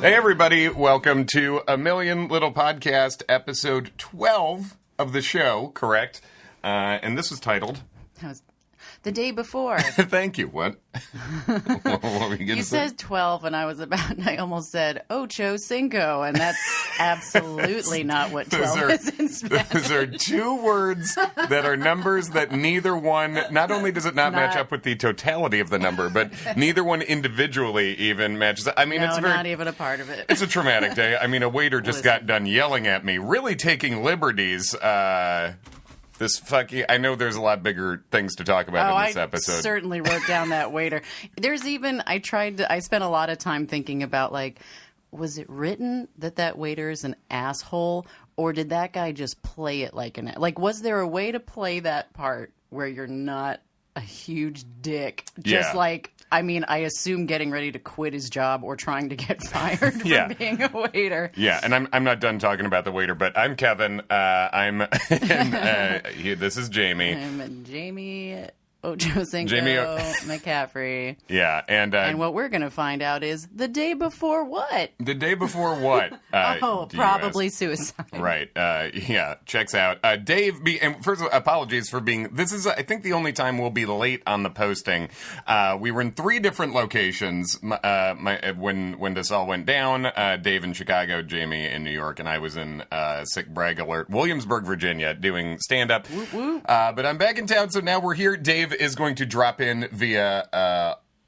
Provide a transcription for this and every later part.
Hey, everybody. Welcome to A Million Little Podcast, episode 12 of the show, correct? And this was titled... That was the day before. Thank you. What? What were you going to say? You said 12, and I almost said ocho cinco, and that's absolutely not what 12 is in Spanish. Those are two words that are numbers that neither one, not only does it not match up with the totality of the number, but neither one individually even matches. I mean, no, it's not even a part of it. It's a traumatic day. I mean, a waiter just got done yelling at me, really taking liberties. I know there's a lot bigger things to talk about in this episode. I certainly wrote down that waiter. I spent a lot of time thinking about, like, was it written that waiter is an asshole, or did that guy just play it like was there a way to play that part where you're not a huge dick? Just like, I mean, I assume getting ready to quit his job or trying to get fired for being a waiter. Yeah, and I'm not done talking about the waiter, but I'm Kevin. This is Jaimie. I'm Jaimie McCaffrey. Yeah, and what we're going to find out is the day before what? The day before what? Probably suicide. Right. Yeah, checks out. Dave, and first of all, apologies for being, this is, I think, the only time we'll be late on the posting. We were in 3 different locations when this all went down. Dave in Chicago, Jaimie in New York, and I was in, sick brag alert, Williamsburg, Virginia, doing stand-up. Woo woo. But I'm back in town, so now we're here. Dave is going to drop in via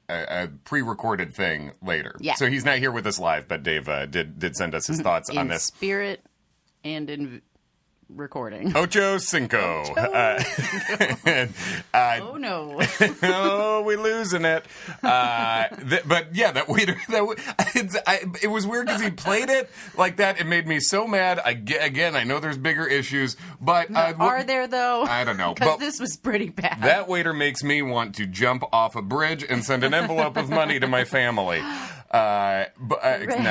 a pre-recorded thing later. Yeah. So he's not here with us live, but Dave did send us his thoughts on this. In spirit and in recording. Ocho Cinco. Oh, no. Oh, we're losing it. But yeah, that waiter, it was weird because he played it like that. It made me so mad. Again, I know there's bigger issues, but... Are there, though? I don't know. Because this was pretty bad. That waiter makes me want to jump off a bridge and send an envelope of money to my family. Not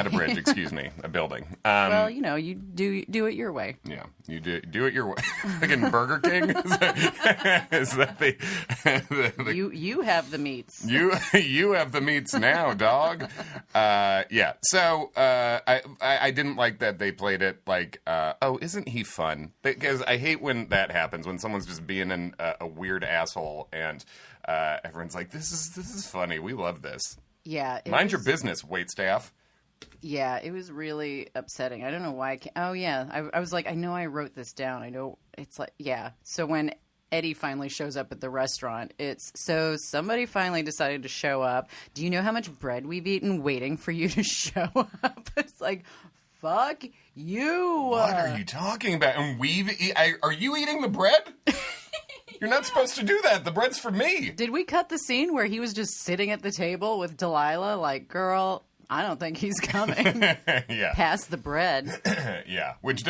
a bridge, excuse me, a building. Well, you do it your way. Yeah, you do it your way. Like in Burger King? Is that the you have the meats. You have the meats now, dog. Yeah. So I didn't like that they played it like, isn't he fun? Because I hate when that happens, when someone's just being a weird asshole and everyone's like, this is funny. We love this. Yeah. Mind your business, waitstaff. Yeah, it was really upsetting. I don't know why. Oh, yeah. I was like, I know I wrote this down. I know it's like, yeah. So when Eddie finally shows up at the restaurant, so somebody finally decided to show up. Do you know how much bread we've eaten waiting for you to show up? It's like, fuck you. What are you talking about? And are you eating the bread? You're not supposed to do that. The bread's for me. Did we cut the scene where he was just sitting at the table with Delilah? Like, girl, I don't think he's coming. Yeah. Pass the bread. Yeah. Which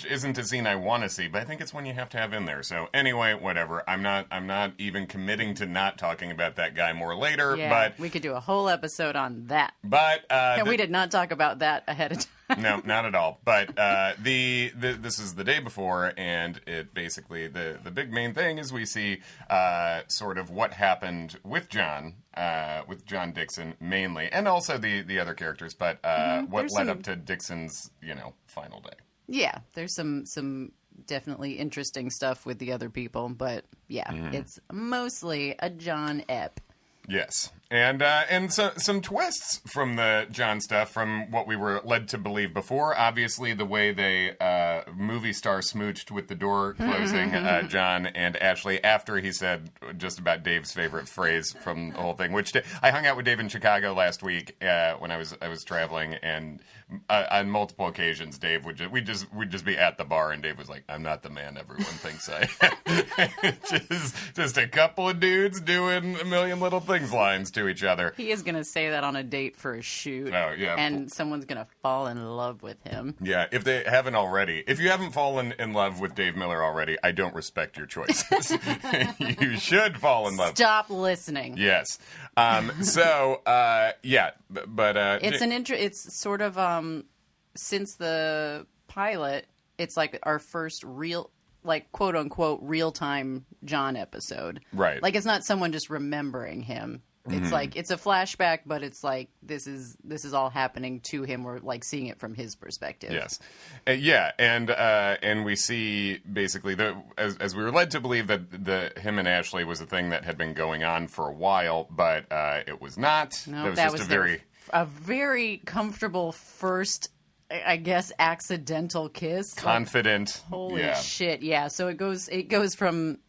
isn't a scene I want to see, but I think it's one you have to have in there. So anyway, whatever. I'm not even committing to not talking about that guy more later. Yeah, but we could do a whole episode on that. But and we did not talk about that ahead of time. No, not at all. But this is the day before, and it basically the big main thing is we see sort of what happened with John Dixon mainly, and also the other characters. But what led up to Dixon's final day. Yeah, there's some definitely interesting stuff with the other people, but yeah, it's mostly a John ep. Yes. And so some twists from the John stuff from what we were led to believe before. Obviously, the way they movie star smooched with the door closing, Jon and Ashley, after he said just about Dave's favorite phrase from the whole thing, which I hung out with Dave in Chicago last week when I was traveling, and on multiple occasions, Dave we'd just be at the bar, and Dave was like, "I'm not the man everyone thinks I am." just a couple of dudes doing a million little things lines to each other. He is going to say that on a date for a shoot. Oh, yeah. And someone's going to fall in love with him. Yeah, if they haven't already. If you haven't fallen in love with Dave Miller already, I don't respect your choices. You should fall in love. Stop listening. Yes. Yeah, but it's sort of since the pilot, it's like our first real, like, quote unquote real time John episode. Right. Like, it's not someone just remembering him. It's like it's a flashback, but it's like this is all happening to him. We're like seeing it from his perspective. Yes, yeah, and we see basically as we were led to believe that him and Ashley was a thing that had been going on for a while, but it was not. No, that was just a very comfortable first, I guess, accidental kiss. Confident. Like, holy yeah. shit! Yeah, so it goes from.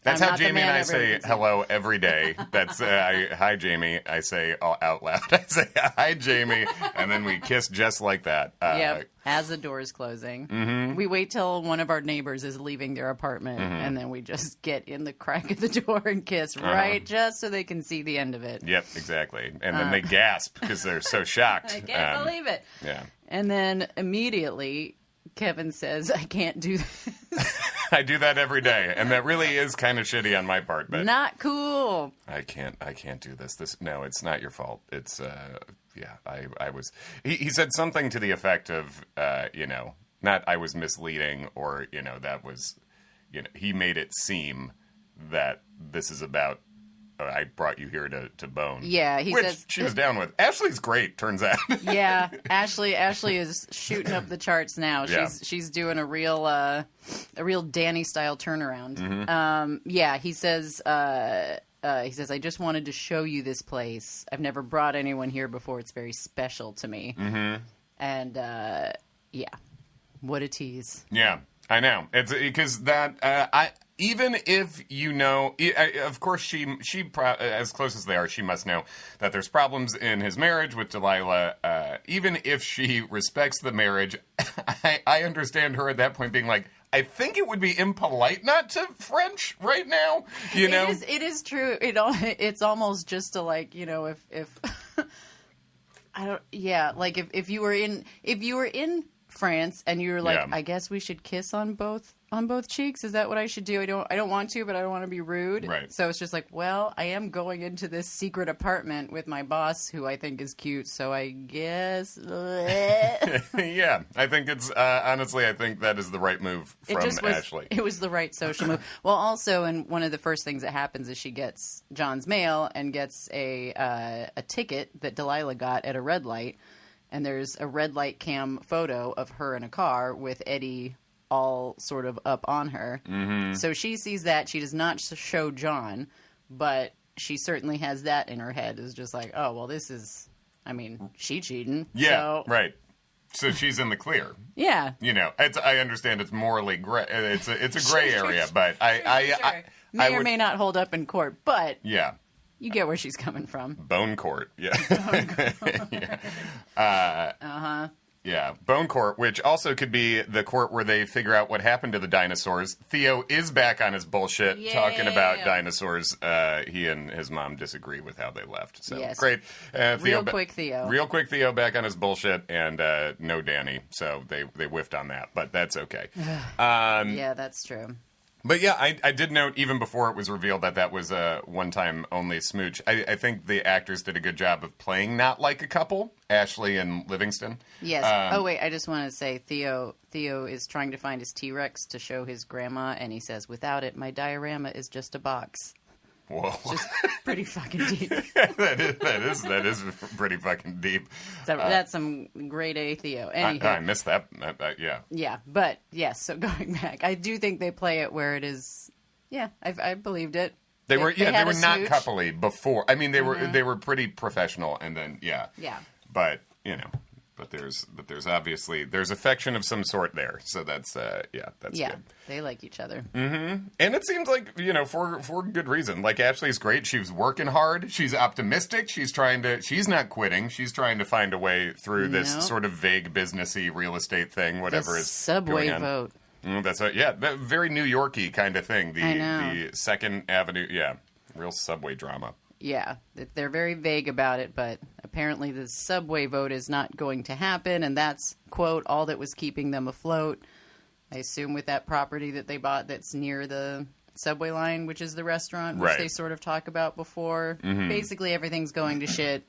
That's how Jaimie and I say hello every day. That's hi Jaimie. I say out loud. I say hi Jaimie, and then we kiss just like that. Yep. As the door is closing, we wait till one of our neighbors is leaving their apartment, and then we just get in the crack of the door and kiss, right, just so they can see the end of it. Yep, exactly. And then they gasp because they're so shocked. I can't believe it. Yeah. And then immediately, Kevin says, "I can't do this." I do that every day, and that really is kind of shitty on my part, but not cool. I can't do this. No, it's not your fault. It's I was. He said something to the effect of, not I was misleading, or that was, he made it seem that this is about. I brought you here to bone. Yeah, he which says she was down with. Ashley's great, turns out. Yeah, Ashley is shooting up the charts now. She's doing a real Danny style turnaround. Yeah, he says I just wanted to show you this place. I've never brought anyone here before. It's very special to me. And yeah, what a tease. Yeah, I know. It's because that even if of course she as close as they are, she must know that there's problems in his marriage with Delilah. Even if she respects the marriage, I understand her at that point being like, I think it would be impolite not to French right now. It is true. It's almost just to like, if I don't. Yeah, like if you were in France and you're like, I guess we should kiss on both cheeks. Is that what I should do? I don't want to, but I don't want to be rude. Right. So it's just like, well, I am going into this secret apartment with my boss, who I think is cute. So I guess. Yeah, I think it's honestly, I think that is the right move from Ashley. It was the right social move. Well, also, and one of the first things that happens is she gets John's mail and gets a ticket that Delilah got at a red light. And there's a red light cam photo of her in a car with Eddie all sort of up on her. So she sees that. She does not show John, but she certainly has that in her head. Is just like, oh, well, this is, she cheating. Yeah, so, right. So she's in the clear. Yeah. I understand it's morally gray. It's a gray area, but I may or may not hold up in court, but yeah. You get where she's coming from. Bone court, yeah. Yeah. Yeah, bone court, which also could be the court where they figure out what happened to the dinosaurs. Theo is back on his bullshit, talking about dinosaurs. He and his mom disagree with how they left. So great. Real quick Theo back on his bullshit, and no Danny. So they whiffed on that, but that's okay. Yeah, that's true. But yeah, I did note even before it was revealed that was a one-time only smooch. I think the actors did a good job of playing not like a couple, Ashley and Livingston. Yes. Wait, I just want to say Theo is trying to find his T-Rex to show his grandma, and he says, "Without it, my diorama is just a box." Whoa. Just pretty fucking deep. that is pretty fucking deep. That's some grade A Theo. I missed that. Yeah. Yeah, but yes. So going back, I do think they play it where it is. Yeah, I believed it. They were not coupley before. I mean, they were pretty professional, and then yeah. But But there's obviously affection of some sort there, so that's good. They like each other. And it seems like for good reason. Like Ashley's great. She's working hard. She's optimistic. She's not quitting. She's trying to find a way through this sort of vague businessy real estate thing. Whatever is subway going on. Vote. That's that very New Yorky kind of thing. The Second Avenue, real subway drama. Yeah, they're very vague about it, but apparently the subway vote is not going to happen, and that's, quote, all that was keeping them afloat. I assume with that property that they bought that's near the subway line, which is the restaurant, which they sort of talk about before. Basically, everything's going to shit.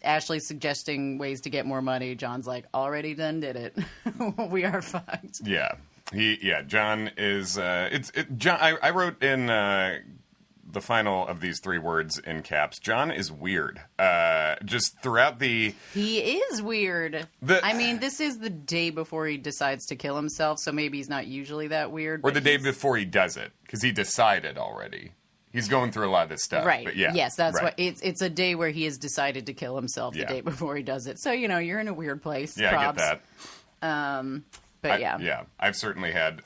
Ashley's suggesting ways to get more money. John's like, already done did it. We are fucked. Yeah. John is... John. I wrote in... the final of these 3 words in caps. Jon is weird. Just throughout the... He is weird. I mean, this is the day before he decides to kill himself, so maybe he's not usually that weird. Or the day before he does it, because he decided already. He's going through a lot of this stuff. Right. But yeah. Yes, that's right. what it's a day where he has decided to kill himself the day before he does it. So, you're in a weird place. Yeah, Props. I get that. But Yeah. I've certainly had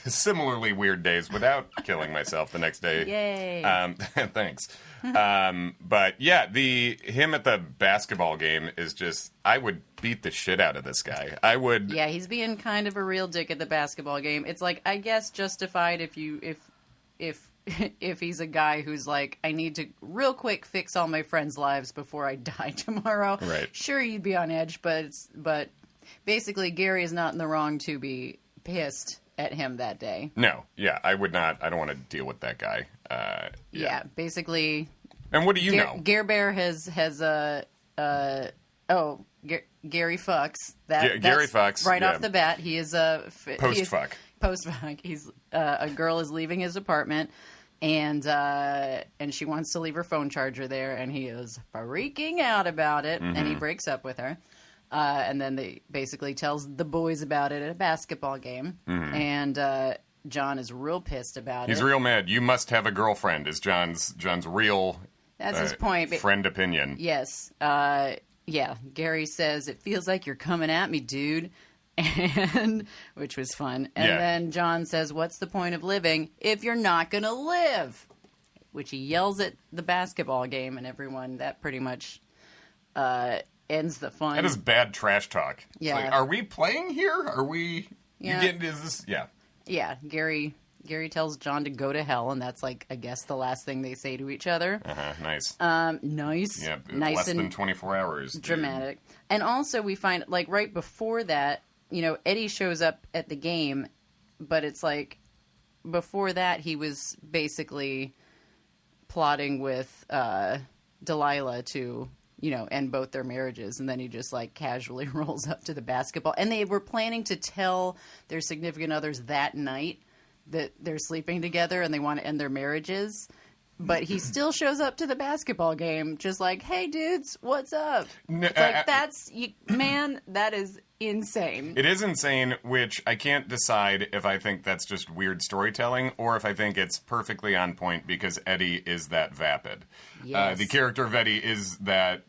similarly weird days without killing myself the next day. Yay. Thanks. But yeah, him at the basketball game is just, I would beat the shit out of this guy. I would. Yeah, he's being kind of a real dick at the basketball game. It's like, I guess justified if he's a guy who's like, I need to real quick fix all my friends' lives before I die tomorrow. Right. Sure, you'd be on edge, but basically Gary is not in the wrong to be pissed at him that day. No, yeah, I would not. I don't want to deal with that guy. Yeah, basically. And what do you know? Gare Bear has Gary fucks. Gary fucks right off the bat. He is a post-fuck. Post-fuck. He's a girl is leaving his apartment, and she wants to leave her phone charger there, and he is freaking out about it, and he breaks up with her. And then they basically tells the boys about it at a basketball game, and Jon is real pissed about it. He's real mad. You must have a girlfriend. Is Jon's real? That's his point. Friend opinion. Yes. Yeah. Gary says it feels like you're coming at me, dude. And which was fun. And then Jon says, "What's the point of living if you're not going to live?" Which he yells at the basketball game, and everyone that pretty much ends the fun. That is bad trash talk. Yeah. It's like, are we playing here? Are we? Yeah. Is this? Yeah. Yeah. Gary tells Jon to go to hell, and that's like, I guess, the last thing they say to each other. Nice. Nice. Yeah. Nice less and than 24 hours. Dramatic. Dude. And also we find, like, right before that, Eddie shows up at the game, but it's like before that he was basically plotting with Delilah to, end both their marriages, and then he just like casually rolls up to the basketball. And they were planning to tell their significant others that night that they're sleeping together and they want to end their marriages. But he still shows up to the basketball game just like, hey, dudes, what's up? It's like, that is insane. It is insane, which I can't decide if I think that's just weird storytelling or if I think it's perfectly on point because Eddie is that vapid. Yes. The character of Eddie is that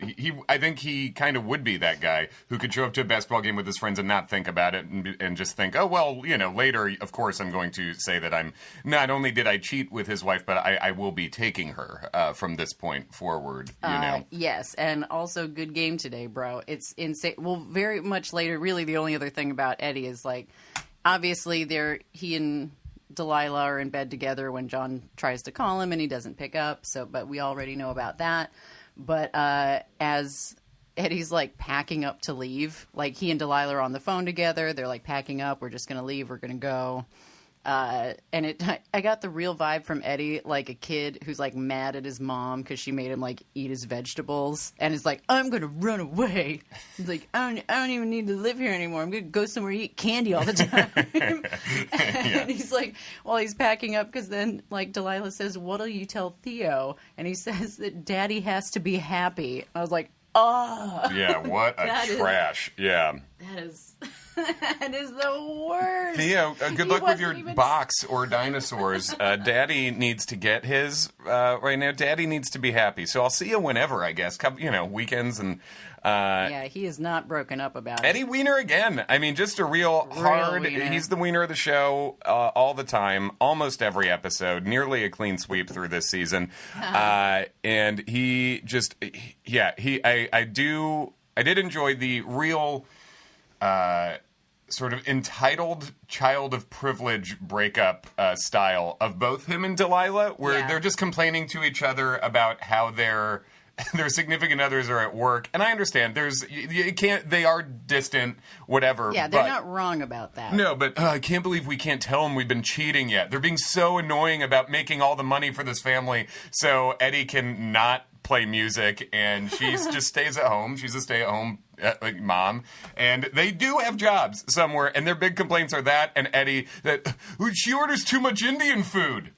I think he kind of would be that guy who could show up to a basketball game with his friends and not think about it and just think, oh, well, later, of course, I'm going to say that I'm not only did I cheat with his wife, but I will be taking her from this point forward, Yes, and also good game today, bro. It's insane. Well, very much later, really the only other thing about Eddie is, like, obviously he and Delilah are in bed together when Jon tries to call him and he doesn't pick up, but we already know about that. But as Eddie's, like, packing up to leave, like, he and Delilah are on the phone together, they're, like, packing up, we're just going to leave, we're going to go. And I got the real vibe from Eddie, like a kid who's like mad at his mom because she made him like eat his vegetables, and is like, I'm gonna run away. He's like, I don't even need to live here anymore. I'm gonna go somewhere and eat candy all the time. And he's like, well, he's packing up because then like Delilah says, what'll you tell Theo? And he says that Daddy has to be happy. I was like, oh, yeah, what a trash. Yeah, that is the worst. Theo, good luck with your box or dinosaurs. Daddy needs to get his right now. Daddy needs to be happy. So I'll see you whenever, I guess. Weekends and. Yeah, he is not broken up about it. Eddie Wiener again. I mean, just a real hard. Wiener. He's the wiener of the show all the time, almost every episode. Nearly a clean sweep through this season, and he just, I did enjoy the real. Sort of entitled child of privilege breakup style of both him and Delilah, where they're just complaining to each other about how their significant others are at work. And I understand they are distant, whatever. Yeah, they're not wrong about that. No, but I can't believe we can't tell them we've been cheating yet. They're being so annoying about making all the money for this family so Eddie can not play music, and she just stays at home. She's a stay-at-home mom, and they do have jobs somewhere, and their big complaints are that and Eddie, that she orders too much Indian food.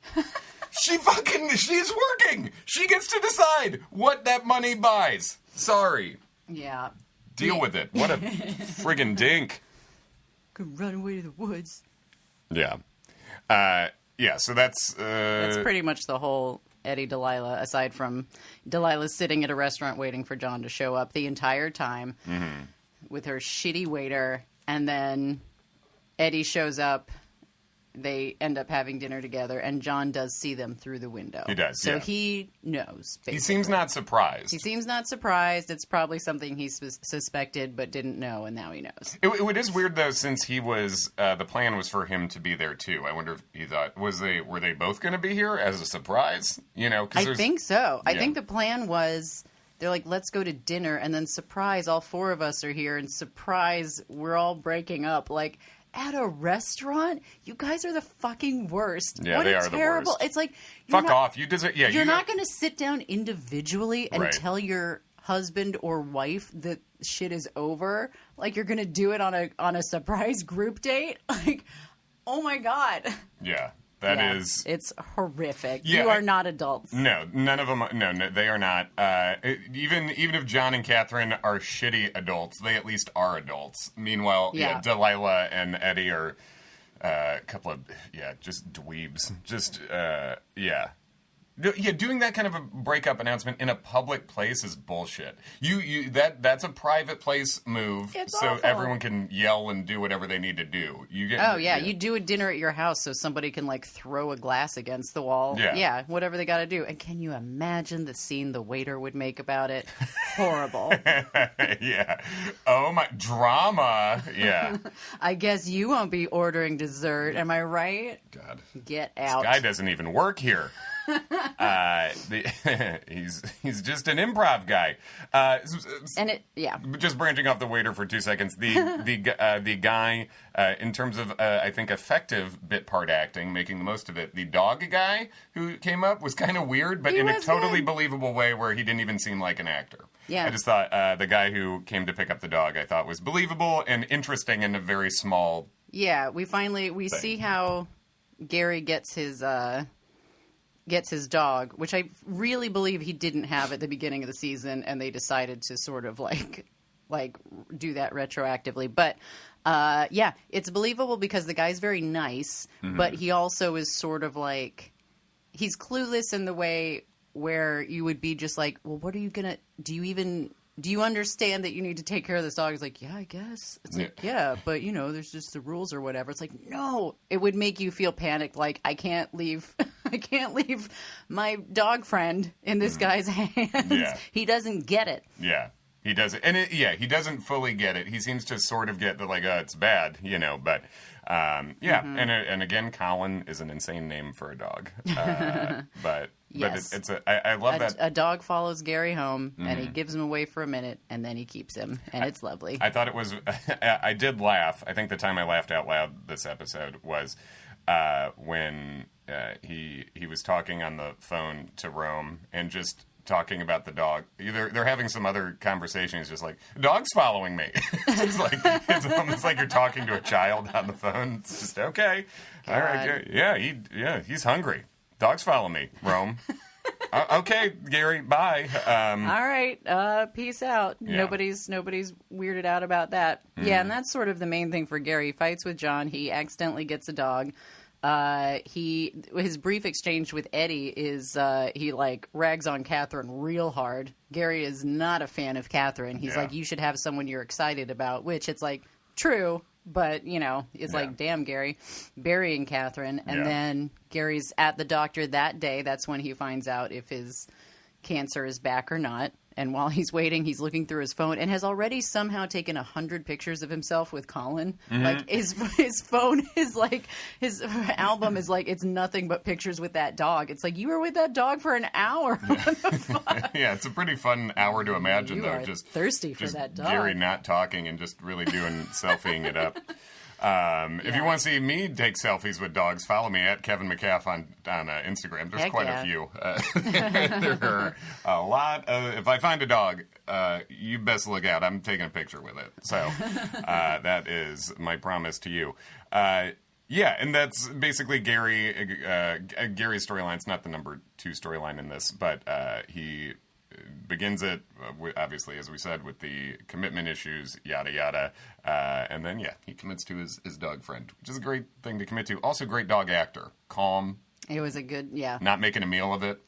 She's working. She gets to decide what that money buys. Sorry. Yeah. Deal with it. What a friggin' dink. Could run away to the woods. Yeah. Yeah, so that's pretty much the whole Eddie Delilah, aside from Delilah sitting at a restaurant waiting for Jon to show up the entire time with her shitty waiter, and then Eddie shows up. They end up having dinner together, and Jon does see them through the window. He does, so yeah. he knows, basically. He seems not surprised. He seems not surprised. It's probably something he suspected but didn't know, and now he knows. It is weird, though, since he was... the plan was for him to be there, too. I wonder if he thought... Were they both going to be here as a surprise? You know, I think so. Yeah. I think the plan was... They're like, let's go to dinner, and then surprise, all four of us are here, and surprise, we're all breaking up. Like... At a restaurant, you guys are the fucking worst. Yeah, what they a are terrible. the worst. It's like fuck off. You deserve. Yeah, you're not going to sit down individually and Right. tell your husband or wife that shit is over. Like you're going to do it on a surprise group date. Like, oh my god. Yeah, that is. It's horrific. Yeah, you are not adults. No, none of them. No, they are not. Even if Jon and Catherine are shitty adults, they at least are adults. Meanwhile, Yeah. Delilah and Eddie are a couple of just dweebs. Just yeah. Yeah, doing that kind of a breakup announcement in a public place is bullshit. That's a private place move, It's so awful. everyone can yell and do whatever they need to do. You do a dinner at your house so somebody can like throw a glass against the wall. Yeah. Whatever they got to do. And can you imagine the scene the waiter would make about it? Horrible. Yeah. Oh my drama. Yeah. I guess you won't be ordering dessert. Am I right? God. Get out. This guy doesn't even work here. He's just an improv guy. Just branching off the waiter for 2 seconds. The guy, in terms of I think effective bit part acting, making the most of it. The dog guy who came up was kind of weird, but in a totally believable way where he didn't even seem like an actor. Yeah. I just thought the guy who came to pick up the dog, I thought was believable and interesting in a very small. Yeah, we see how Gary gets his dog, which I really believe he didn't have at the beginning of the season, and they decided to sort of like do that retroactively. But it's believable because the guy's very nice, but he also is sort of like he's clueless in the way where you would be just like, well, what are you gonna do you understand that you need to take care of this dog? It's like, yeah, I guess. It's like, yeah, but, there's just the rules or whatever. It's like, no. It would make you feel panicked, like, I can't leave my dog friend in this guy's hands. Yeah. He doesn't get it. Yeah, he doesn't. And he doesn't fully get it. He seems to sort of get the, like, it's bad, but... and again, Colin is an insane name for a dog. But Yes. I love that. A dog follows Gary home, and he gives him away for a minute, and then he keeps him, and it's lovely. I thought it was... I did laugh. I think the time I laughed out loud this episode was when he was talking on the phone to Rome and just talking about the dog. They're having some other conversation. He's just like, dog's following me. It's almost like you're talking to a child on the phone. It's just, okay. God. All right. He's hungry. Dog's following me, Rome. Okay, Gary, bye. All right, peace out. Yeah. Nobody's weirded out about that. Yeah, and that's sort of the main thing for Gary. He fights with Jon. He accidentally gets a dog. His brief exchange with Eddie is he like rags on Catherine real hard. Gary is not a fan of Catherine. He's like, you should have someone you're excited about, which it's like true. But, it's like, damn, Gary, burying Catherine. And then Gary's at the doctor that day. That's when he finds out if his cancer is back or not. And while he's waiting, he's looking through his phone and has already somehow taken 100 pictures of himself with Colin. Like, his phone is like, his album is like, it's nothing but pictures with that dog. It's like, you were with that dog for an hour. What the fuck? Yeah, it's a pretty fun hour to imagine, You though. are Just thirsty for just that dog. Gary not talking and just really doing selfieing it up. If you want to see me take selfies with dogs, follow me at Kevin McCaff on Instagram. There's Heck quite yeah. a few. There are a lot. If I find a dog, you best look out. I'm taking a picture with it. So that is my promise to you. Yeah, and that's basically Gary. Gary's storyline. It's not the number 2 storyline in this, but he begins it, obviously, as we said, with the commitment issues, yada, yada. And then, he commits to his dog friend, which is a great thing to commit to. Also, great dog actor. Calm. It was a good, Not making a meal of it,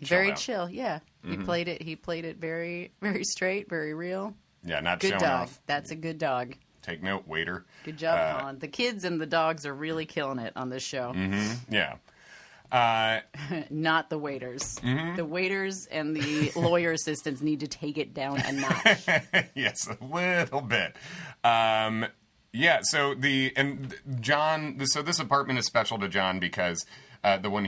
very chill, yeah. He played it very, very straight, very real. Yeah, not good showing dog. off. That's a good dog. Take note, waiter. Good job, Colin. The kids and the dogs are really killing it on this show. Mm-hmm. Yeah. Not the waiters. Mm-hmm. The waiters and the lawyer assistants need to take it down a notch. Yes, a little bit. So this apartment is special to Jon because the one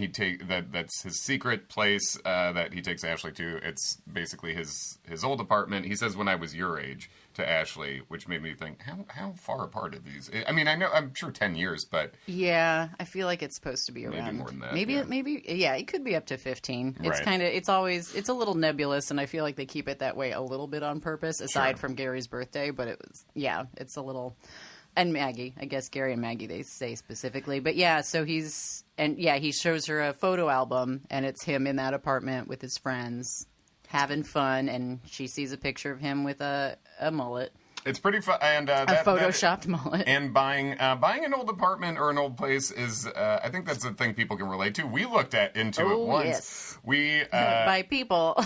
that's his secret place that he takes Ashley to. It's basically his old apartment. He says, "When I was your age," to Ashley, which made me think, how far apart are these? I mean, I'm sure 10 years, but yeah, I feel like it's supposed to be around maybe more than that. Maybe it could be up to 15. It's right. kind of it's a little nebulous, and I feel like they keep it that way a little bit on purpose, aside from Gary's birthday. But it's a little. And Maggie, I guess Gary and Maggie, they say specifically. But so he shows her a photo album, and it's him in that apartment with his friends having fun, and she sees a picture of him with a mullet. It's pretty fun, and a photoshopped mullet. And buying an old apartment or an old place is, I think that's a thing people can relate to. We looked into it once. Yes. We by people,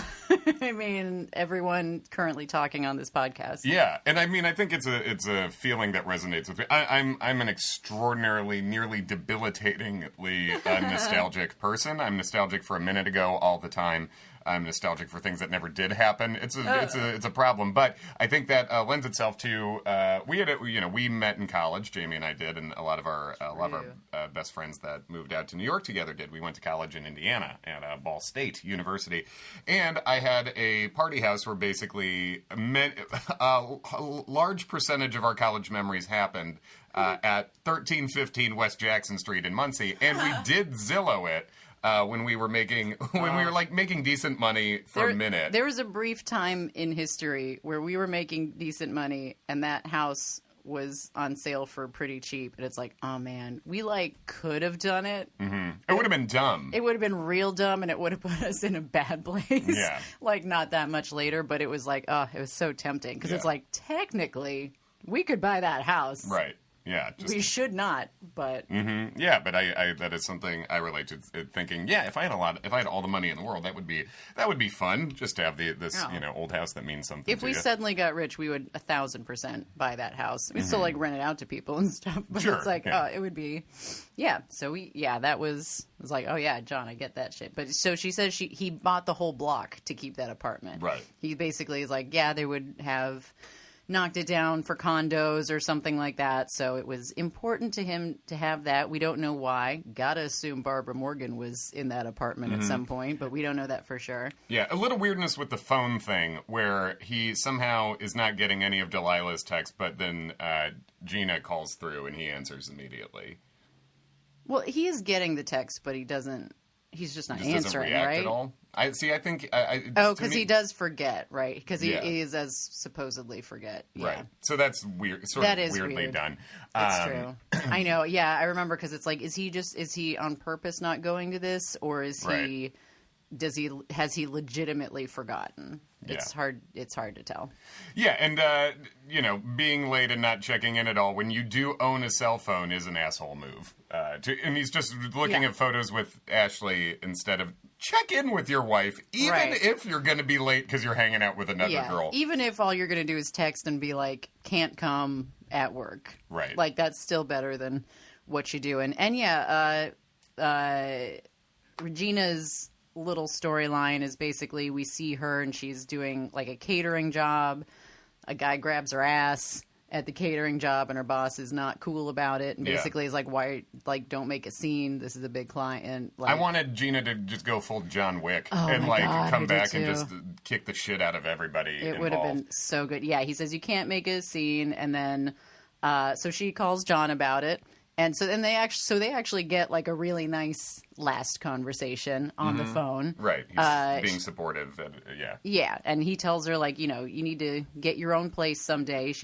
I mean everyone currently talking on this podcast. Yeah, and I mean I think it's a feeling that resonates with me. I'm an extraordinarily, nearly debilitatingly nostalgic person. I'm nostalgic for a minute ago all the time. I'm nostalgic for things that never did happen. It's a problem, but I think that lends itself to we met in college. Jaimie and I did, and a lot of our best friends that moved out to New York together did. We went to college in Indiana at Ball State University, and I had a party house where basically a large percentage of our college memories happened at 1315 West Jackson Street in Muncie, and we did Zillow it. When we were making decent money for a minute. There was a brief time in history where we were making decent money, and that house was on sale for pretty cheap. And it's like, oh man, we could have done it. Mm-hmm. It would have been dumb. It would have been real dumb, and it would have put us in a bad place. Yeah. Not that much later, but it was it was so tempting because it's technically we could buy that house. Right. Yeah, we should not, but yeah, but I that is something I relate to thinking. Yeah, if I had all the money in the world, that would be fun. Just to have this old house that means something. If we suddenly got rich, we would 1,000% buy that house. We'd still rent it out to people and stuff, but it's it would be, yeah. So that was oh yeah, Jon, I get that shit. But so she says he bought the whole block to keep that apartment. Right. He basically is they would have knocked it down for condos or something like that. So it was important to him to have that. We don't know why. Gotta assume Barbara Morgan was in that apartment at some point, but we don't know that for sure. Yeah, a little weirdness with the phone thing where he somehow is not getting any of Delilah's texts, but then Gina calls through and he answers immediately. Well, he is getting the text, but he's just not answering, doesn't react right? At all. Because he does forget, right? Because he is as supposedly forget. Yeah. Right. So that's weird. That is weirdly weird. done. That's true. I know. Yeah, I remember because it's is he on purpose not going to this, or is he? Has he legitimately forgotten? It's hard to tell. Yeah, and being late and not checking in at all when you do own a cell phone is an asshole move. And he's just looking at photos with Ashley instead of check in with your wife, even if you're going to be late because you're hanging out with another girl. Even if all you're going to do is text and be like, can't come at work. Right. That's still better than what you do. And Regina's little storyline is basically we see her and she's doing a catering job. A guy grabs her ass at the catering job and her boss is not cool about it and basically is why don't make a scene, this is a big client. I wanted Gina to just go full John Wick and come back and just kick the shit out of everybody involved. Would have been so good. Yeah, he says you can't make a scene, and then so she calls Jon about it. And so then they actually get a really nice last conversation on the phone. Right. He's being supportive. Yeah. Yeah. And he tells her you need to get your own place someday.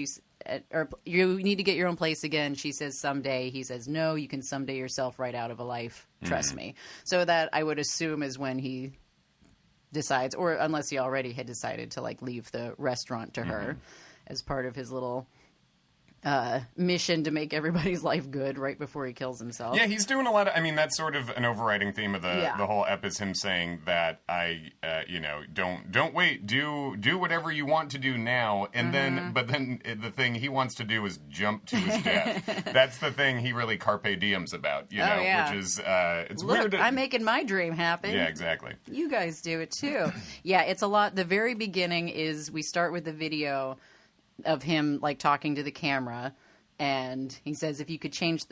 or you need to get your own place again. She says someday. He says no, you can someday yourself right out of a life. Trust me. So that I would assume is when he decides, or unless he already had decided to like leave the restaurant to her as part of his little mission to make everybody's life good right before he kills himself. Yeah, he's doing a lot of... I mean, that's sort of an overriding theme of the whole ep is him saying that don't wait, do whatever you want to do now, and then the thing he wants to do is jump to his death. That's the thing he really carpe diems about, which is it's Look, weird. I'm making my dream happen. Yeah, exactly. You guys do it too. Yeah, it's a lot. The very beginning is we start with the video of him like talking to the camera, and he says if you could change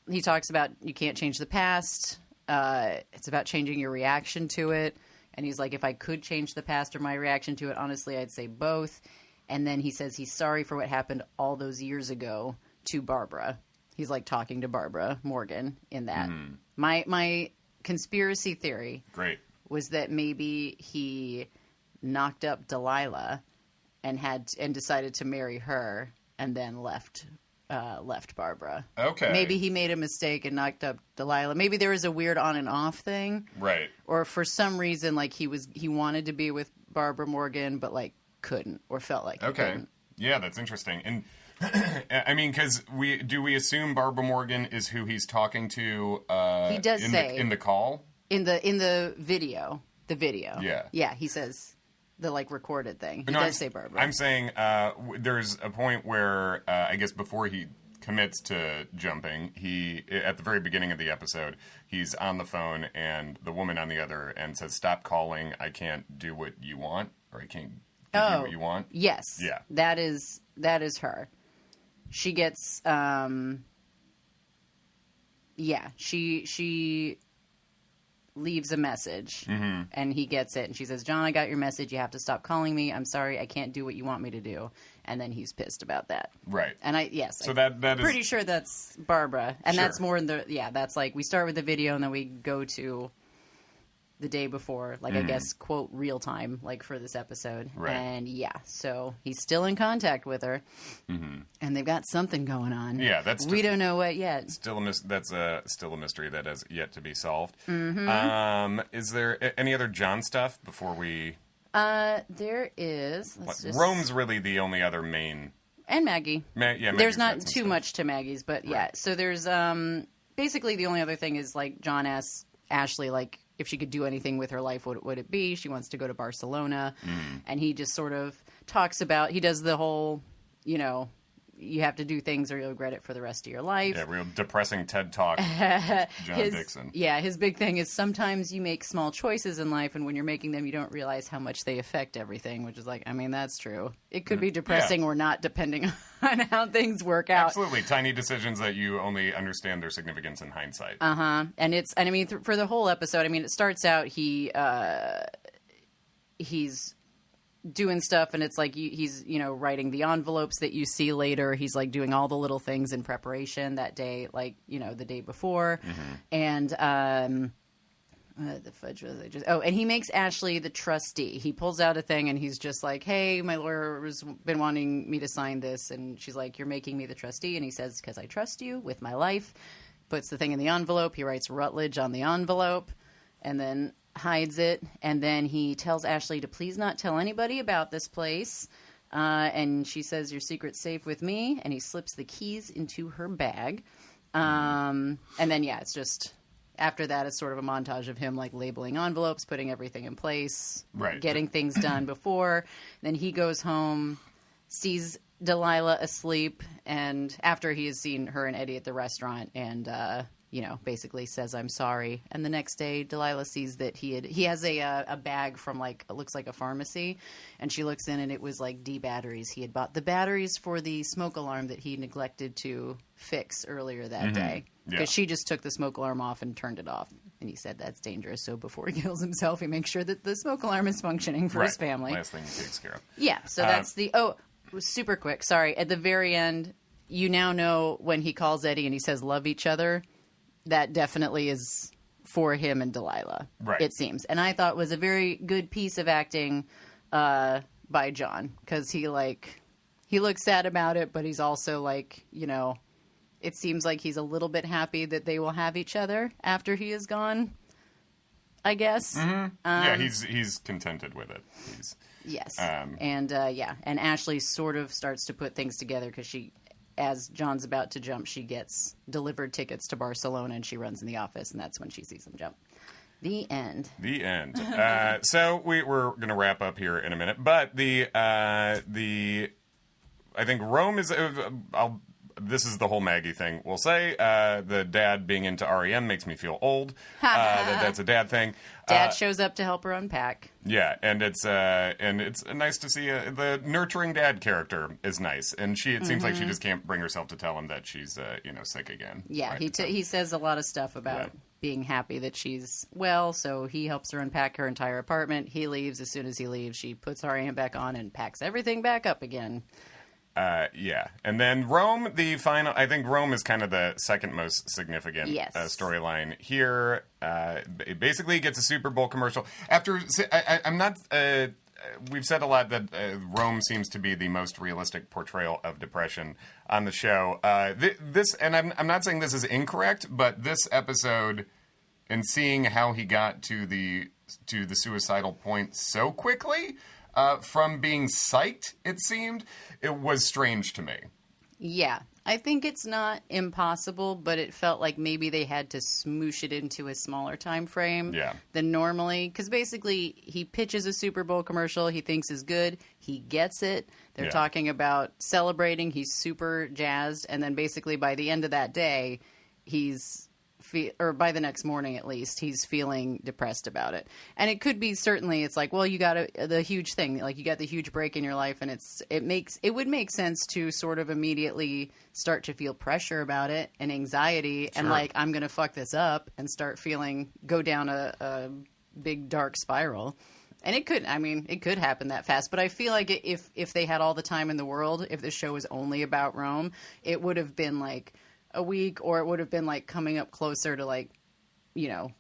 he talks about you can't change the past, it's about changing your reaction to it, and he's like, if I could change the past or my reaction to it, honestly I'd say both. And then he says he's sorry for what happened all those years ago to Barbara. He's like talking to Barbara Morgan in that. My conspiracy theory was that maybe he knocked up Delilah and decided to marry her, and then left Barbara. Okay. Maybe he made a mistake and knocked up Delilah. Maybe there was a weird on and off thing. Right. Or for some reason, like he wanted to be with Barbara Morgan, but like couldn't, or felt like he couldn't. Yeah, that's interesting. And I mean, because we assume Barbara Morgan is who he's talking to? He does say in the call in the video. The video. Yeah. He says. The like recorded thing. He does say Barbara. I'm saying there's a point where I guess before he commits to jumping, at the very beginning of the episode, he's on the phone and the woman on the other end says, "Stop calling. I can't do what you want, or I can't give you what you want." Yes. Yeah. That is her. She gets she leaves a message, and he gets it, and she says, "John, I got your message. You have to stop calling me. I'm sorry, I can't do what you want me to do." And then he's pissed about that. Right. And so that is pretty sure that's Barbara, and Sure. that's more in that's like we start with the video, and then we go to the day before, like I guess quote real time, like for this episode. Right. And so he's still in contact with her, and they've got something going on. Yeah, we don't know what yet. that's still a mystery that has yet to be solved. Is there any other John stuff before we? There is. Rome's really the only other main. And Maggie. Maggie's there's not got some too stuff. much to Maggie's, but yeah. So there's basically the only other thing is like John asks Ashley like if she could do anything with her life, what would it be? She wants to go to Barcelona, and he just sort of talks about. He does the whole, you have to do things or you'll regret it for the rest of your life. Yeah, real depressing TED Talk, John Dixon. Yeah, his big thing is sometimes you make small choices in life, and when you're making them, you don't realize how much they affect everything, which is like, I mean, that's true. It could be depressing or not, depending on how things work out. Absolutely. Tiny decisions that you only understand their significance in hindsight. And I mean, for the whole episode, I mean, it starts out, he's doing stuff, and it's like he's writing the envelopes that you see later. He's like doing all the little things in preparation that day, like the day before, and the fudge was I just and he makes Ashley the trustee. He pulls out a thing and he's just like, "Hey, my lawyer has been wanting me to sign this," and she's like, "You're making me the trustee," and he says, "Because I trust you with my life." Puts the thing in the envelope. He writes Rutledge on the envelope, and then hides it, and then he tells Ashley to please not tell anybody about this place, and she says, "Your secret's safe with me," and he slips the keys into her bag, and then it's just after that it's sort of a montage of him like labeling envelopes, putting everything in place, getting things done before. Then he goes home, sees Delilah asleep, and after he has seen her and Eddie at the restaurant, and basically says, "I'm sorry." And the next day, Delilah sees that he has a bag from like, it looks like a pharmacy, and she looks in and it was like D batteries. He had bought the batteries for the smoke alarm that he neglected to fix earlier that day. Because she just took the smoke alarm off and turned it off. And he said that's dangerous. So before he kills himself, he makes sure that the smoke alarm is functioning for his family. Last thing he takes care of. Yeah, so that's super quick. Sorry. At the very end, you now know when he calls Eddie and he says love each other, that definitely is for him and Delilah, it seems. And I thought it was a very good piece of acting by John, because he he looks sad about it, but he's also like, it seems like he's a little bit happy that they will have each other after he is gone, I guess. Yeah, he's contented with it. Yes. And Ashley sort of starts to put things together because as John's about to jump, she gets delivered tickets to Barcelona and she runs in the office, and that's when she sees him jump. The end. So we're going to wrap up here in a minute, but I think Rome is. This is the whole Maggie thing. We'll say the dad being into REM makes me feel old. That's a dad thing. Dad shows up to help her unpack. Yeah, and it's nice to see the nurturing dad character is nice, and it seems like she just can't bring herself to tell him that she's sick again. Yeah, right? he says a lot of stuff about being happy that she's well, so he helps her unpack her entire apartment. He leaves. As soon as he leaves, she puts REM back on and packs everything back up again. And then Rome, I think Rome is kind of the second most significant storyline here. It basically gets a Super Bowl commercial. We've said a lot that Rome seems to be the most realistic portrayal of depression on the show. I'm not saying this is incorrect, but this episode and seeing how he got to the suicidal point so quickly, from being psyched, it was strange to me. Yeah. I think it's not impossible, but it felt like maybe they had to smoosh it into a smaller time frame than normally. Because basically, he pitches a Super Bowl commercial he thinks is good. He gets it. They're talking about celebrating. He's super jazzed. And then basically by the end of that day, or by the next morning at least, he's feeling depressed about it. And it could be it's like, well, you got the huge thing, like you got the huge break in your life, and it would make sense to sort of immediately start to feel pressure about it and anxiety and like, I'm going to fuck this up and go down a big dark spiral. And it could happen that fast. But I feel like if they had all the time in the world, if the show was only about Rome, it would have been like a week, or it would have been like coming up closer to like,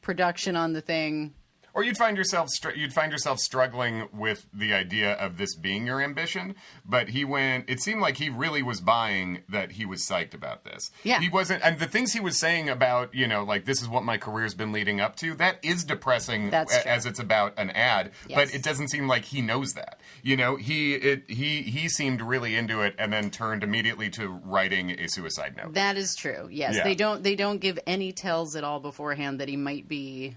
production on the thing. Or you'd find yourself struggling with the idea of this being your ambition, but it seemed like he really was buying that he was psyched about this. Yeah. He wasn't, and the things he was saying about, like, this is what my career's been leading up to, that is depressing as it's about an ad, but it doesn't seem like he knows that. He seemed really into it and then turned immediately to writing a suicide note. That is true. Yes. Yeah. They don't give any tells at all beforehand that he might be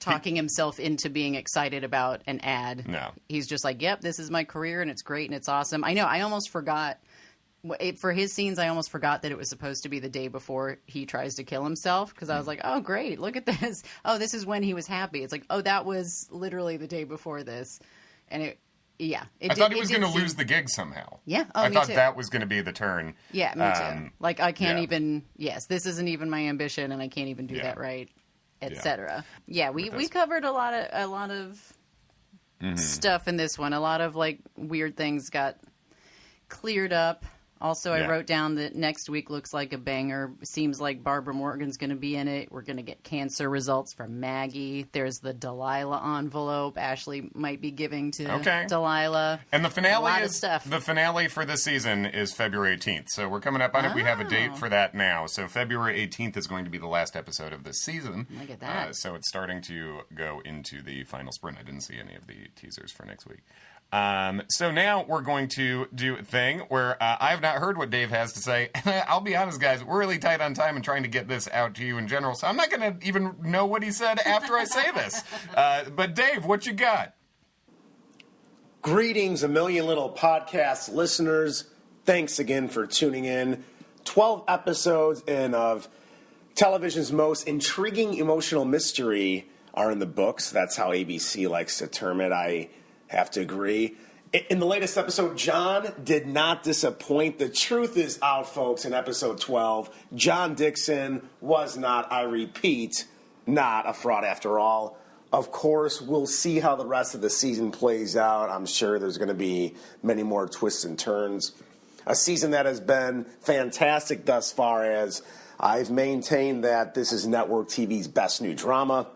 talking himself into being excited about an ad. No. He's just like, yep, this is my career and it's great and it's awesome. I know, I almost forgot, for his scenes, I almost forgot that it was supposed to be the day before he tries to kill himself, because I was like, oh, great, look at this. Oh, this is when he was happy. It's like, oh, that was literally the day before this. And I thought he was going to lose the gig somehow. Yeah. I thought that was going to be the turn. Yeah, me too. Like, I can't even, this isn't even my ambition and I can't even do that right. Etc. Yeah, we covered a lot of stuff in this one. A lot of like weird things got cleared up. Also, I wrote down that next week looks like a banger. Seems like Barbara Morgan's going to be in it. We're going to get cancer results from Maggie. There's the Delilah envelope Ashley might be giving to Delilah. And the finale for this season is February 18th. So we're coming up on it. We have a date for that now. So February 18th is going to be the last episode of this season. Look at that. So it's starting to go into the final sprint. I didn't see any of the teasers for next week. So now we're going to do a thing where I have not heard what Dave has to say. I'll be honest, guys, we're really tight on time and trying to get this out to you in general, so I'm not going to even know what he said after I say this. But Dave, what you got? Greetings, a million little podcast listeners. Thanks again for tuning in. 12 episodes in of television's most intriguing emotional mystery are in the books. That's how ABC likes to term it. I have to agree. In the latest episode, John did not disappoint. The truth is out, folks, in episode 12. John Dixon was not, I repeat, not a fraud after all. Of course, we'll see how the rest of the season plays out. I'm sure there's going to be many more twists and turns. A season that has been fantastic thus far, as I've maintained that this is network TV's best new drama.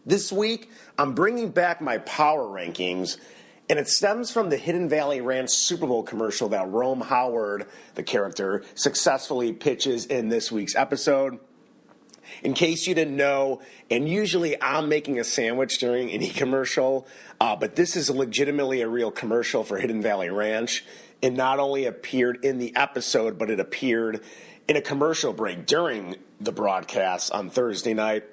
This week, I'm bringing back my power rankings, And it stems from the Hidden Valley Ranch Super Bowl commercial that Rome Howard, the character, successfully pitches in this week's episode. In case you didn't know, and usually I'm making a sandwich during any commercial, but this is legitimately a real commercial for Hidden Valley Ranch. It not only appeared in the episode, but it appeared in a commercial break during the broadcast on Thursday night.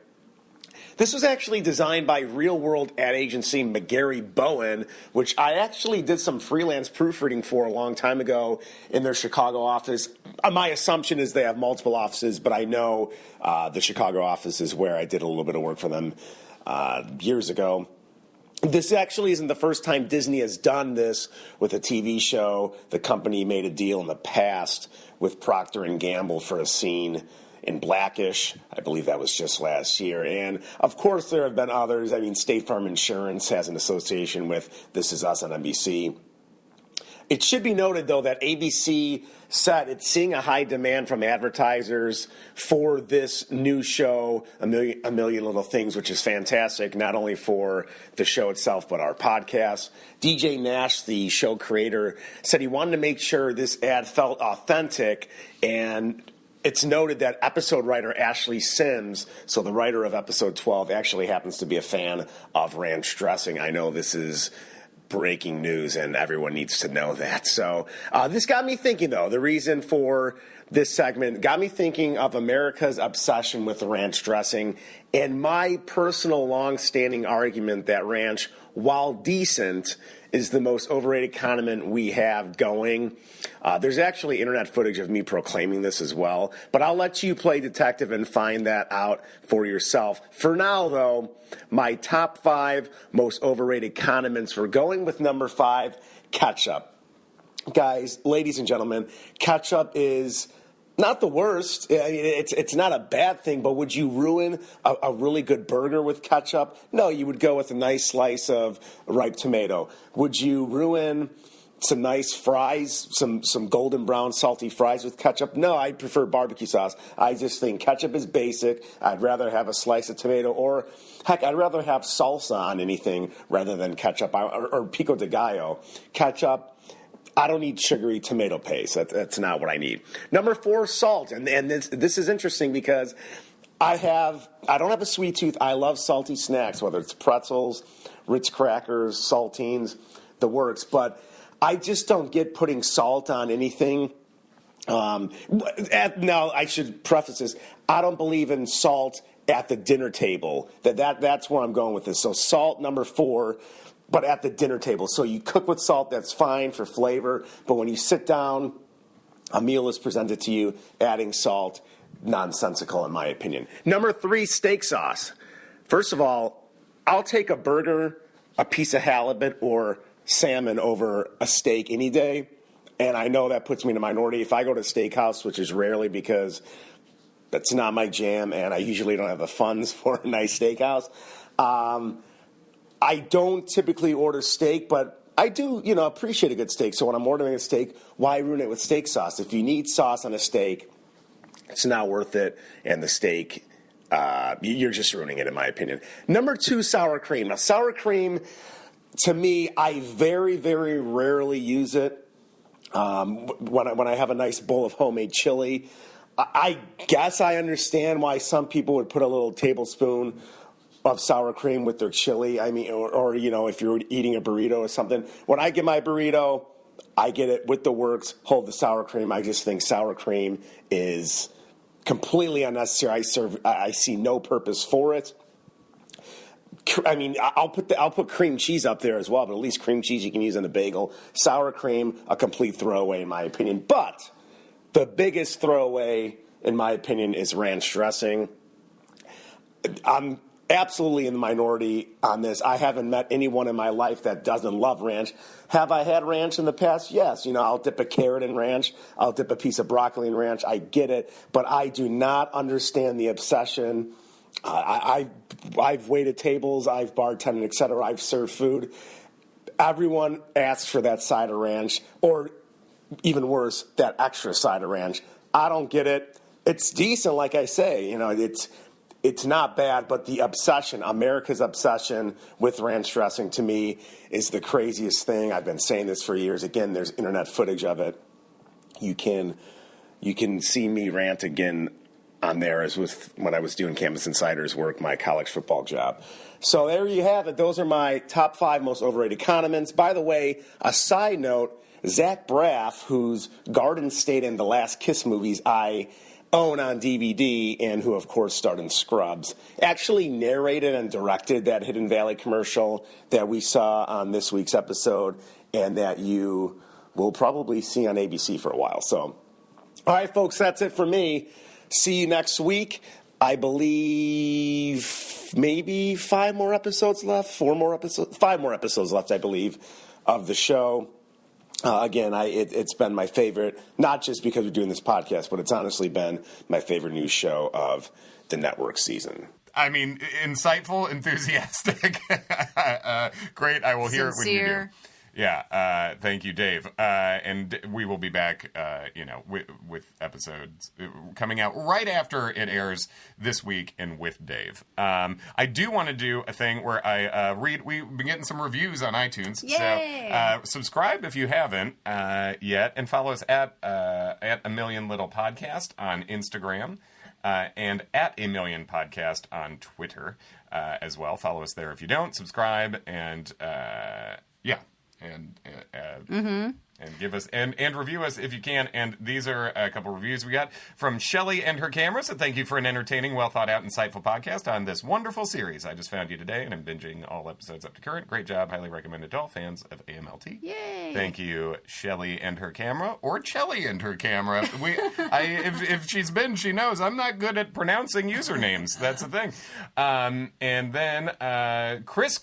This was actually designed by real-world ad agency McGarry Bowen, which I actually did some freelance proofreading for a long time ago in their Chicago office. My assumption is they have multiple offices, but I know the Chicago office is where I did a little bit of work for them years ago. This actually isn't the first time Disney has done this with a TV show. The company made a deal in the past with Procter & Gamble for a scene in Blackish. I believe that was just last year. And, of course, there have been others. I mean, State Farm Insurance has an association with This Is Us on NBC. It should be noted, though, that ABC said it's seeing a high demand from advertisers for this new show, A Million Little Things, which is fantastic, not only for the show itself, but our podcast. DJ Nash, the show creator, said he wanted to make sure this ad felt authentic, and it's noted that episode writer Ashley Sims, so the writer of episode 12, actually happens to be a fan of ranch dressing. I know this is breaking news, and everyone needs to know that. So this got me thinking, though. The reason for this segment got me thinking of America's obsession with ranch dressing and my personal long-standing argument that ranch, while decent, is the most overrated condiment we have going. There's actually internet footage of me proclaiming this as well, but I'll let you play detective and find that out for yourself. For now, though, my top 5 most overrated condiments, we're going with number 5, ketchup. Guys, ladies and gentlemen, ketchup is not the worst. I mean, it's not a bad thing, but would you ruin a really good burger with ketchup? No, you would go with a nice slice of ripe tomato. Would you ruin some nice fries, some golden brown salty fries with ketchup? No, I prefer barbecue sauce. I just think ketchup is basic. I'd rather have a slice of tomato, or heck, I'd rather have salsa on anything rather than ketchup, or pico de gallo. Ketchup, I don't need sugary tomato paste. That's not what I need. Number 4, salt. And this is interesting because I don't have a sweet tooth. I love salty snacks, whether it's pretzels, Ritz crackers, saltines, the works. But I just don't get putting salt on anything. Now, I should preface this. I don't believe in salt at the dinner table. That's where I'm going with this. So salt, number 4. But at the dinner table. So you cook with salt, that's fine for flavor. But when you sit down, a meal is presented to you, adding salt, nonsensical in my opinion. Number 3, steak sauce. First of all, I'll take a burger, a piece of halibut, or salmon over a steak any day. And I know that puts me in a minority. If I go to a steakhouse, which is rarely because that's not my jam, and I usually don't have the funds for a nice steakhouse, I don't typically order steak, but I do, appreciate a good steak. So when I'm ordering a steak, why ruin it with steak sauce? If you need sauce on a steak, it's not worth it. And the steak, you're just ruining it, in my opinion. Number 2, sour cream. Now, sour cream, to me, I very, very rarely use it. When I have a nice bowl of homemade chili, I guess I understand why some people would put a little tablespoon of sour cream with their chili. I mean, or if you're eating a burrito or something. When I get my burrito, I get it with the works, hold the sour cream. I just think sour cream is completely unnecessary. I see no purpose for it. I mean, I'll put cream cheese up there as well, but at least cream cheese you can use in a bagel. Sour cream, a complete throwaway in my opinion. But the biggest throwaway, in my opinion, is ranch dressing. I'm absolutely in the minority on this. I haven't met anyone in my life that doesn't love ranch. Have I had ranch in the past? Yes. I'll dip a carrot in ranch. I'll dip a piece of broccoli in ranch. I get it. But I do not understand the obsession. I've waited tables. I've bartended, etc. I've served food. Everyone asks for that side of ranch, or even worse, that extra side of ranch. I don't get it. It's decent, like I say. it's not bad, but the obsession, America's obsession with ranch dressing, to me, is the craziest thing. I've been saying this for years. Again, there's internet footage of it. You can see me rant again on there as with when I was doing Campus Insider's work, my college football job. So there you have it. Those are my top 5 most overrated condiments. By the way, a side note, Zach Braff, whose Garden State and The Last Kiss movies I own on DVD, and who, of course, starred in Scrubs, actually narrated and directed that Hidden Valley commercial that we saw on this week's episode and that you will probably see on ABC for a while. So, all right, folks, that's it for me. See you next week. I believe maybe 5 more episodes left, 5 more episodes left, I believe, of the show. Again, it's been my favorite, not just because we're doing this podcast, but it's honestly been my favorite news show of the network season. I mean, insightful, enthusiastic, great. I will hear it when you do. Yeah, thank you, Dave. And we will be back, with episodes coming out right after it airs this week and with Dave. I do want to do a thing where I we've been getting some reviews on iTunes. Yay! So subscribe if you haven't yet, and follow us at A Million Little Podcast on Instagram. And at A Million Podcast on Twitter as well. Follow us there if you don't. Subscribe and and give us and review us if you can. And these are a couple reviews we got from Shelley and her camera. So thank you for an entertaining, well thought out, insightful podcast on this wonderful series. I just found you today and I'm binging all episodes up to current. Great job. Highly recommended to all fans of AMLT. Yay! Thank you, Shelley and her camera, or Chelly and her camera. If she's been, she knows I'm not good at pronouncing usernames. That's the thing. And then Chris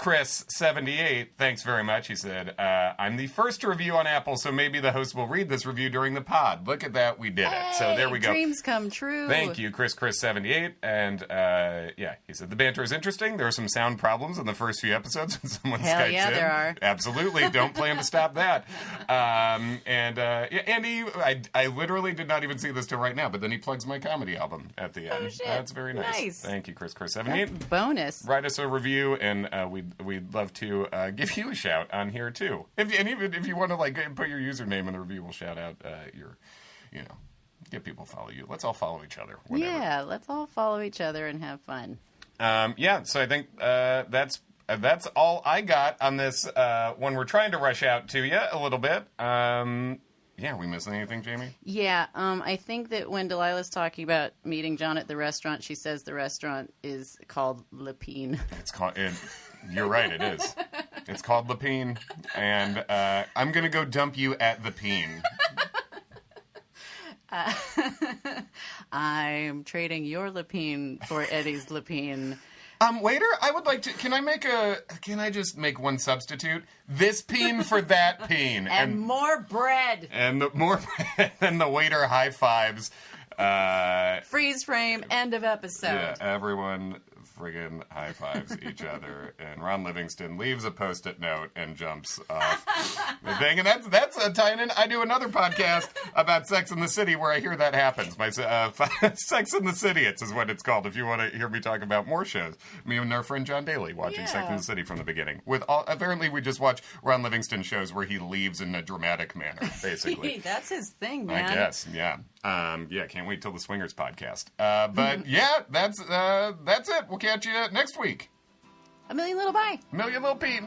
78. Thanks very much. He said, I'm the first to review on Apple, so maybe the host will read this review during the pod. Look at that, we did it. So there we go. Dreams come true. Thank you, Chris 78. And he said the banter is interesting. There are some sound problems in the first few episodes when someone Hell Skypes yeah, in. there are. Absolutely, don't plan to stop that. Andy, I literally did not even see this till right now, but then he plugs my comedy album at the end. Oh, shit. That's very nice. Thank you, Chris 78. Bonus. Write us a review, and we'd love to give you a shout on here too. Even if you want to put your username in the review, we'll shout out get people to follow you. Let's all follow each other. Whatever. Yeah, let's all follow each other and have fun. So I think that's all I got on this when we're trying to rush out to you a little bit. We missing anything, Jaimie? Yeah, I think that when Delilah's talking about meeting Jon at the restaurant, she says the restaurant is called Lapine. It's called. You're right. It is. It's called Lapine, and I'm gonna go dump you at the Peen. I'm trading your Lapine for Eddie's Lapine. Waiter, I would like to. Can I just make one substitute? This peen for that peen, and more bread. And more bread. And the waiter high fives. Freeze frame. End of episode. Yeah, everyone friggin' high fives each other, and Ron Livingston leaves a post-it note and jumps off the thing. And that's a tie-in. I do another podcast about Sex in the City where I hear that happens. My Sex in the City, is what it's called. If you want to hear me talk about more shows, me and our friend John Daly watching Sex in the City from the beginning. Apparently, we just watch Ron Livingston shows where he leaves in a dramatic manner. Basically, that's his thing, man. I guess, yeah. Can't wait till the Swingers podcast. But that's it. We'll catch you next week. A million little bye. A million little Pete.